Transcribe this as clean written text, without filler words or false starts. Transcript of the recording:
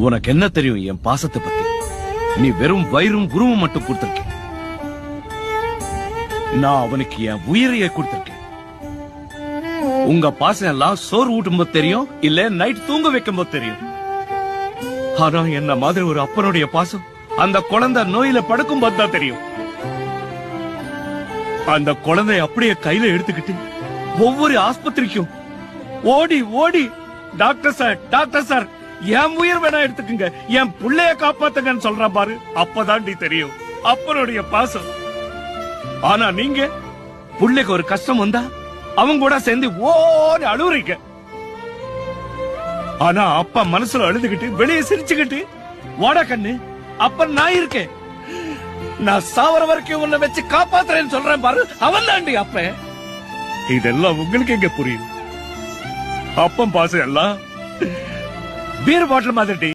உனக்கு என்ன தெரியும் என் பாசத்தை பத்தி? நீ வெறும் வயிறும் குருவும் மட்டும் கொடுத்திருக்க. நான் அவனுக்கு என் உயிரையே கொடுத்திருக்கேன். உங்க பாசம் எல்லாம் சோறு ஊட்டும் போது தெரியும், இல்ல நைட் தூங்க வைக்கும் போது தெரியும். ஆனா என்ன மாதிரி ஒரு அப்பனுடைய பாசம் அந்த குழந்தை நோயில படுக்கும் போது தான் தெரியும். அந்த குழந்தை அப்படியே கையில எடுத்துக்கிட்டு ஒவ்வொரு ஆஸ்பத்திரிக்கும் ஓடி ஓடி டாக்டர் சார் என் உயிர் வேணா எடுத்துக்குங்க, என் புள்ளைய காப்பாத்துங்கன்னு சொல்ற பாரு. அப்பதான் தெரியும் அப்பனுடைய பாசம். ஆனா நீங்க புள்ளைக்கு ஒரு கஷ்டம் வந்தா அவங்க கூட சேர்ந்து ஓடி அழுவுறீங்க. ஆனா அப்பா மனசுல அழுதுகிட்டு வெளியே சிரிச்சுக்கிட்டு, வாடா கண்ணு அப்ப நான் இருக்கேன், நான் சாவர வரைக்கும் உன்னை வச்சு காப்பாத்துறேன்னு சொல்றேன் பாரு. அவன் தாண்டி அப்ப. இதெல்லாம் உங்களுக்கு எங்க புரியும்? அப்பம் பாசம் எல்லாம் பீர் பாட்டில் மாதிரி.